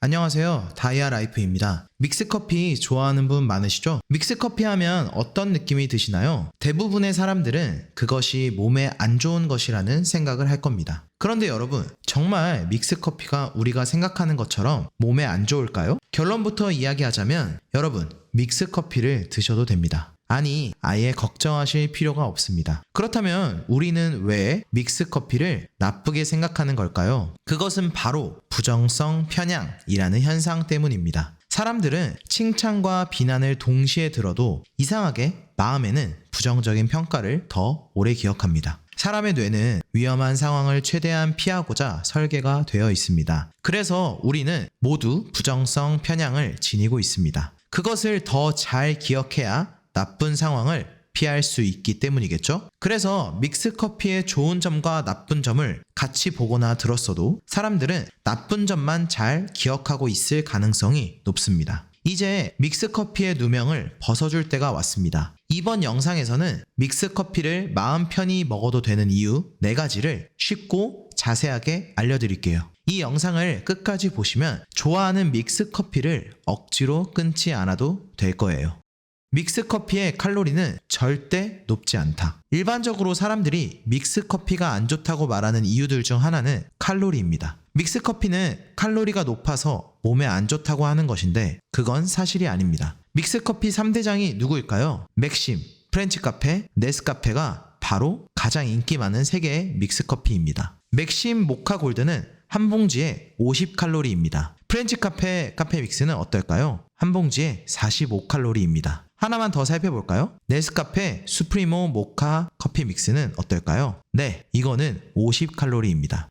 안녕하세요. 다이아라이프입니다. 믹스커피 좋아하는 분 많으시죠? 믹스커피 하면 어떤 느낌이 드시나요? 대부분의 사람들은 그것이 몸에 안 좋은 것이라는 생각을 할 겁니다. 그런데 여러분, 정말 믹스커피가 우리가 생각하는 것처럼 몸에 안 좋을까요? 결론부터 이야기하자면 여러분, 믹스커피를 드셔도 됩니다. 아니, 아예 걱정하실 필요가 없습니다. 그렇다면 우리는 왜 믹스커피를 나쁘게 생각하는 걸까요? 그것은 바로 부정성 편향이라는 현상 때문입니다. 사람들은 칭찬과 비난을 동시에 들어도 이상하게 마음에는 부정적인 평가를 더 오래 기억합니다. 사람의 뇌는 위험한 상황을 최대한 피하고자 설계가 되어 있습니다. 그래서 우리는 모두 부정성 편향을 지니고 있습니다. 그것을 더 잘 기억해야 나쁜 상황을 피할 수 있기 때문이겠죠? 그래서 믹스커피의 좋은 점과 나쁜 점을 같이 보거나 들었어도 사람들은 나쁜 점만 잘 기억하고 있을 가능성이 높습니다. 이제 믹스커피의 누명을 벗어줄 때가 왔습니다. 이번 영상에서는 믹스커피를 마음 편히 먹어도 되는 이유 4가지를 쉽고 자세하게 알려드릴게요. 이 영상을 끝까지 보시면 좋아하는 믹스커피를 억지로 끊지 않아도 될 거예요. 믹스커피의 칼로리는 절대 높지 않다. 일반적으로 사람들이 믹스커피가 안 좋다고 말하는 이유들 중 하나는 칼로리입니다. 믹스커피는 칼로리가 높아서 몸에 안 좋다고 하는 것인데 그건 사실이 아닙니다. 믹스커피 3대장이 누구일까요? 맥심, 프렌치카페, 네스카페가 바로 가장 인기 많은 3개의 믹스커피입니다. 맥심 모카 골드는 한 봉지에 50칼로리입니다. 프렌치카페 카페믹스는 어떨까요? 한 봉지에 45칼로리입니다. 하나만 더 살펴볼까요? 네스카페 수프리모 모카 커피 믹스는 어떨까요? 네, 이거는 50칼로리입니다.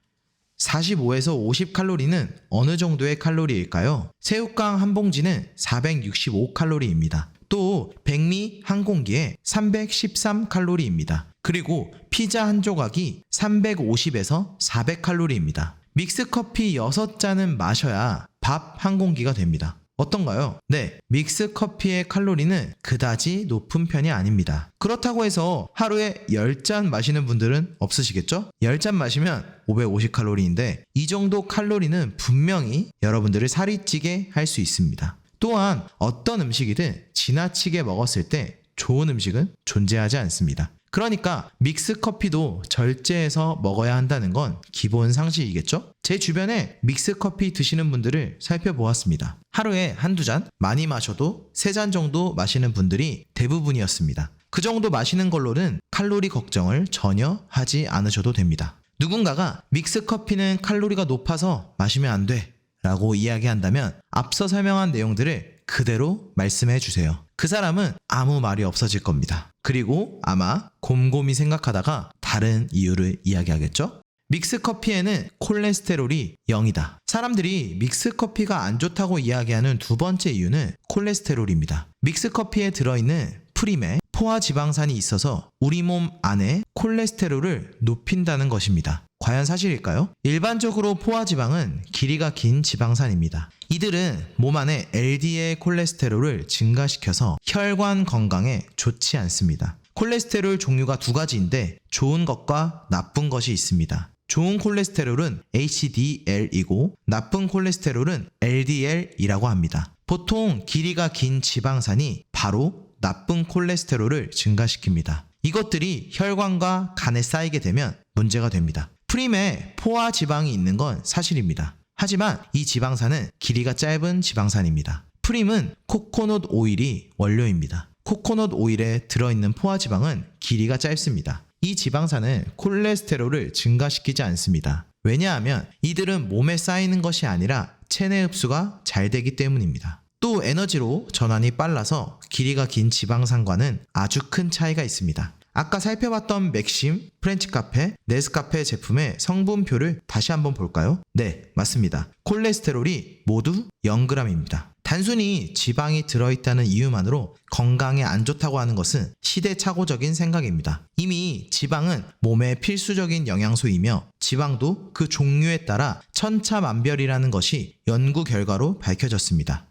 45에서 50칼로리는 어느 정도의 칼로리일까요? 새우깡 한 봉지는 465칼로리입니다. 또 백미 한 공기에 313칼로리입니다. 그리고 피자 한 조각이 350에서 400칼로리입니다. 믹스커피 6잔은 마셔야 밥 한 공기가 됩니다. 어떤가요? 네, 믹스커피의 칼로리는 그다지 높은 편이 아닙니다. 그렇다고 해서 하루에 10잔 마시는 분들은 없으시겠죠? 10잔 마시면 550칼로리인데 이 정도 칼로리는 분명히 여러분들을 살이 찌게 할 수 있습니다. 또한 어떤 음식이든 지나치게 먹었을 때 좋은 음식은 존재하지 않습니다. 그러니까 믹스커피도 절제해서 먹어야 한다는 건 기본 상식이겠죠? 제 주변에 믹스커피 드시는 분들을 살펴보았습니다. 하루에 한두 잔, 많이 마셔도 3잔 정도 마시는 분들이 대부분이었습니다. 그 정도 마시는 걸로는 칼로리 걱정을 전혀 하지 않으셔도 됩니다. 누군가가 믹스커피는 칼로리가 높아서 마시면 안 돼 라고 이야기한다면 앞서 설명한 내용들을 그대로 말씀해 주세요. 그 사람은 아무 말이 없어질 겁니다. 그리고 아마 곰곰이 생각하다가 다른 이유를 이야기하겠죠? 믹스커피에는 콜레스테롤이 0이다. 사람들이 믹스커피가 안 좋다고 이야기하는 두 번째 이유는 콜레스테롤입니다. 믹스커피에 들어있는 프림에 포화지방산이 있어서 우리 몸 안에 콜레스테롤을 높인다는 것입니다. 과연 사실일까요? 일반적으로 포화지방은 길이가 긴 지방산입니다. 이들은 몸 안에 LDL 콜레스테롤을 증가시켜서 혈관 건강에 좋지 않습니다. 콜레스테롤 종류가 2가지인데 좋은 것과 나쁜 것이 있습니다. 좋은 콜레스테롤은 HDL이고 나쁜 콜레스테롤은 LDL이라고 합니다. 보통 길이가 긴 지방산이 바로 나쁜 콜레스테롤을 증가시킵니다. 이것들이 혈관과 간에 쌓이게 되면 문제가 됩니다. 프림에 포화 지방이 있는 건 사실입니다. 하지만 이 지방산은 길이가 짧은 지방산입니다. 프림은 코코넛 오일이 원료입니다. 코코넛 오일에 들어있는 포화 지방은 길이가 짧습니다. 이 지방산은 콜레스테롤을 증가시키지 않습니다. 왜냐하면 이들은 몸에 쌓이는 것이 아니라 체내 흡수가 잘 되기 때문입니다. 또 에너지로 전환이 빨라서 길이가 긴 지방산과는 아주 큰 차이가 있습니다. 아까 살펴봤던 맥심, 프렌치카페, 네스카페 제품의 성분표를 다시 한번 볼까요? 네, 맞습니다. 콜레스테롤이 모두 0g입니다. 단순히 지방이 들어있다는 이유만으로 건강에 안 좋다고 하는 것은 시대착오적인 생각입니다. 이미 지방은 몸의 필수적인 영양소이며 지방도 그 종류에 따라 천차만별이라는 것이 연구 결과로 밝혀졌습니다.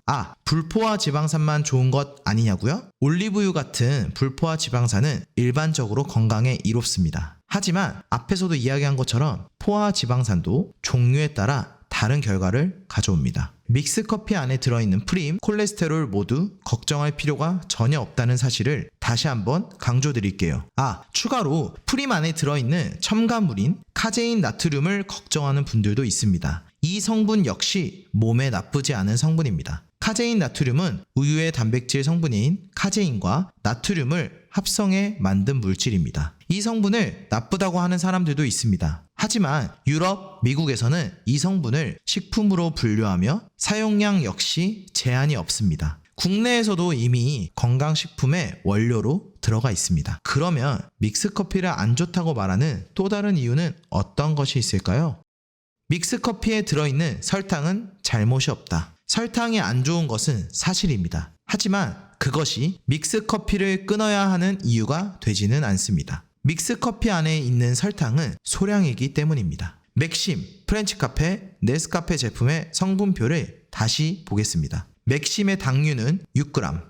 불포화 지방산만 좋은 것 아니냐고요? 올리브유 같은 불포화 지방산은 일반적으로 건강에 이롭습니다. 하지만 앞에서도 이야기한 것처럼 포화 지방산도 종류에 따라 다른 결과를 가져옵니다. 믹스커피 안에 들어있는 프림, 콜레스테롤 모두 걱정할 필요가 전혀 없다는 사실을 다시 한번 강조드릴게요. 추가로 프림 안에 들어있는 첨가물인 카제인 나트륨을 걱정하는 분들도 있습니다. 이 성분 역시 몸에 나쁘지 않은 성분입니다. 카제인 나트륨은 우유의 단백질 성분인 카제인과 나트륨을 합성해 만든 물질입니다. 이 성분을 나쁘다고 하는 사람들도 있습니다. 하지만 유럽, 미국에서는 이 성분을 식품으로 분류하며 사용량 역시 제한이 없습니다. 국내에서도 이미 건강식품의 원료로 들어가 있습니다. 그러면 믹스커피를 안 좋다고 말하는 또 다른 이유는 어떤 것이 있을까요? 믹스커피에 들어있는 설탕은 잘못이 없다. 설탕이 안 좋은 것은 사실입니다. 하지만 그것이 믹스커피를 끊어야 하는 이유가 되지는 않습니다. 믹스커피 안에 있는 설탕은 소량이기 때문입니다. 맥심, 프렌치카페, 네스카페 제품의 성분표를 다시 보겠습니다. 맥심의 당류는 6g,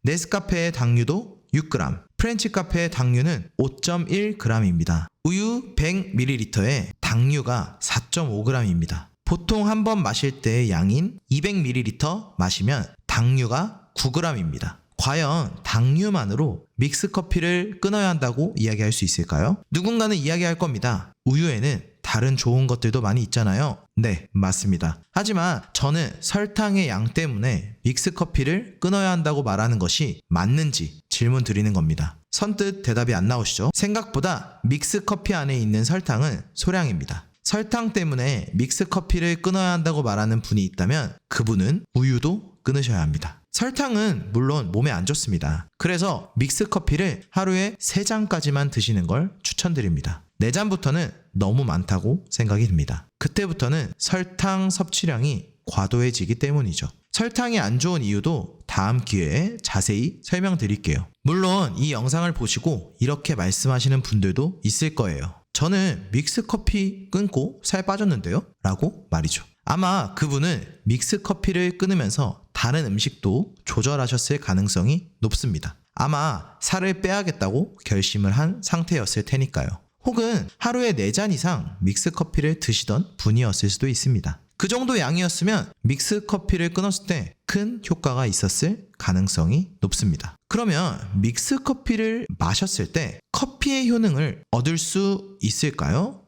네스카페의 당류도 6g, 프렌치카페의 당류는 5.1g입니다. 우유 100ml에 당류가 4.5g입니다. 보통 한 번 마실 때의 양인 200ml 마시면 당류가 9g입니다. 과연 당류만으로 믹스커피를 끊어야 한다고 이야기할 수 있을까요? 누군가는 이야기할 겁니다. 우유에는 다른 좋은 것들도 많이 있잖아요. 네, 맞습니다. 하지만 저는 설탕의 양 때문에 믹스커피를 끊어야 한다고 말하는 것이 맞는지 질문 드리는 겁니다. 선뜻 대답이 안 나오시죠? 생각보다 믹스커피 안에 있는 설탕은 소량입니다. 설탕 때문에 믹스커피를 끊어야 한다고 말하는 분이 있다면 그분은 우유도 끊으셔야 합니다. 설탕은 물론 몸에 안 좋습니다. 그래서 믹스커피를 하루에 3잔까지만 드시는 걸 추천드립니다. 4잔부터는 너무 많다고 생각이 듭니다. 그때부터는 설탕 섭취량이 과도해지기 때문이죠. 설탕이 안 좋은 이유도 다음 기회에 자세히 설명드릴게요. 물론 이 영상을 보시고 이렇게 말씀하시는 분들도 있을 거예요. 저는 믹스커피 끊고 살 빠졌는데요? 라고 말이죠. 아마 그분은 믹스커피를 끊으면서 다른 음식도 조절하셨을 가능성이 높습니다. 아마 살을 빼야겠다고 결심을 한 상태였을 테니까요. 혹은 하루에 4잔 이상 믹스커피를 드시던 분이었을 수도 있습니다. 그 정도 양이었으면 믹스커피를 끊었을 때 큰 효과가 있었을 가능성이 높습니다. 그러면 믹스커피를 마셨을 때 커피의 효능을 얻을 수 있을까요?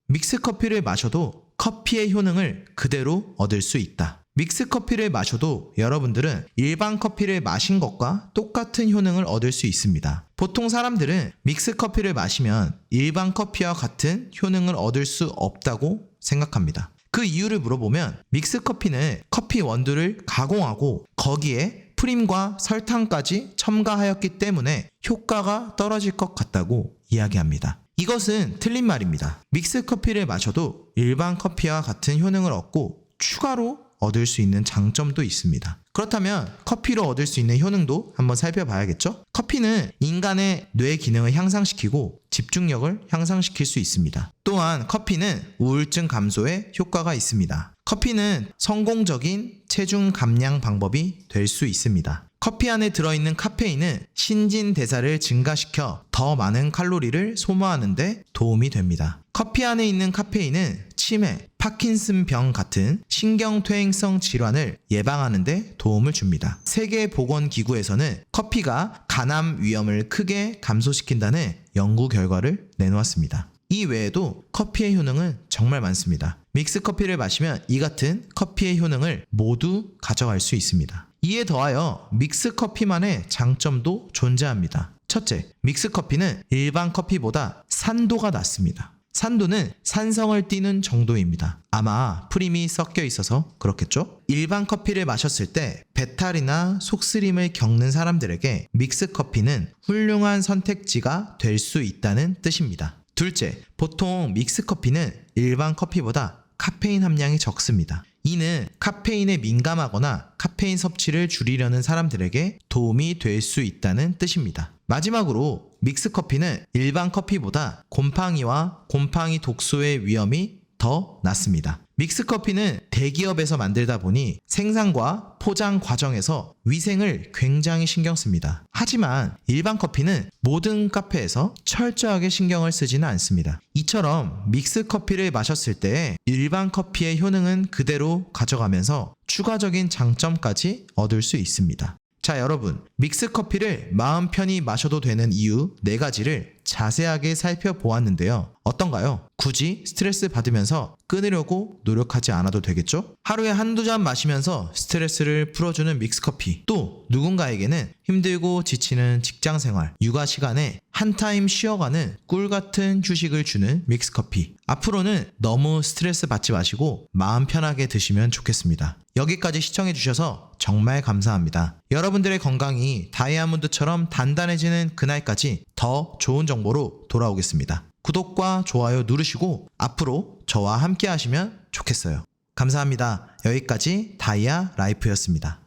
믹스커피를 마셔도 커피의 효능을 그대로 얻을 수 있다. 믹스커피를 마셔도 여러분들은 일반 커피를 마신 것과 똑같은 효능을 얻을 수 있습니다. 보통 사람들은 믹스커피를 마시면 일반 커피와 같은 효능을 얻을 수 없다고 생각합니다. 그 이유를 물어보면 믹스커피는 커피 원두를 가공하고 거기에 프림과 설탕까지 첨가하였기 때문에 효과가 떨어질 것 같다고 이야기합니다. 이것은 틀린 말입니다. 믹스커피를 마셔도 일반 커피와 같은 효능을 얻고 추가로 얻을 수 있는 장점도 있습니다. 그렇다면 커피로 얻을 수 있는 효능도 한번 살펴봐야겠죠? 커피는 인간의 뇌 기능을 향상시키고 집중력을 향상시킬 수 있습니다. 또한 커피는 우울증 감소에 효과가 있습니다. 커피는 성공적인 체중 감량 방법이 될 수 있습니다. 커피 안에 들어있는 카페인은 신진대사를 증가시켜 더 많은 칼로리를 소모하는 데 도움이 됩니다. 커피 안에 있는 카페인은 치매, 파킨슨병 같은 신경퇴행성 질환을 예방하는 데 도움을 줍니다. 세계보건기구에서는 커피가 간암 위험을 크게 감소시킨다는 연구 결과를 내놓았습니다. 이 외에도 커피의 효능은 정말 많습니다. 믹스커피를 마시면 이 같은 커피의 효능을 모두 가져갈 수 있습니다. 이에 더하여 믹스커피만의 장점도 존재합니다. 첫째, 믹스커피는 일반 커피보다 산도가 낮습니다. 산도는 산성을 띠는 정도입니다. 아마 프림이 섞여 있어서 그렇겠죠? 일반 커피를 마셨을 때 배탈이나 속쓰림을 겪는 사람들에게 믹스커피는 훌륭한 선택지가 될 수 있다는 뜻입니다. 둘째, 보통 믹스커피는 일반 커피보다 카페인 함량이 적습니다. 이는 카페인에 민감하거나 카페인 섭취를 줄이려는 사람들에게 도움이 될 수 있다는 뜻입니다. 마지막으로 믹스커피는 일반 커피보다 곰팡이와 곰팡이 독소의 위험이 더 낮습니다. 믹스커피는 대기업에서 만들다 보니 생산과 포장 과정에서 위생을 굉장히 신경 씁니다. 하지만 일반 커피는 모든 카페에서 철저하게 신경을 쓰지는 않습니다. 이처럼 믹스커피를 마셨을 때 일반 커피의 효능은 그대로 가져가면서 추가적인 장점까지 얻을 수 있습니다. 자, 여러분, 믹스커피를 마음 편히 마셔도 되는 이유 4가지를 자세하게 살펴보았는데요. 어떤가요? 굳이 스트레스 받으면서 끊으려고 노력하지 않아도 되겠죠? 하루에 한두 잔 마시면서 스트레스를 풀어주는 믹스커피. 또 누군가에게는 힘들고 지치는 직장생활, 육아 시간에 한 타임 쉬어가는 꿀같은 휴식을 주는 믹스커피. 앞으로는 너무 스트레스 받지 마시고 마음 편하게 드시면 좋겠습니다. 여기까지 시청해주셔서 정말 감사합니다. 여러분들의 건강이 다이아몬드처럼 단단해지는 그날까지 더 좋은 정보로 돌아오겠습니다. 구독과 좋아요 누르시고 앞으로 저와 함께 하시면 좋겠어요. 감사합니다. 여기까지 다이아 라이프였습니다.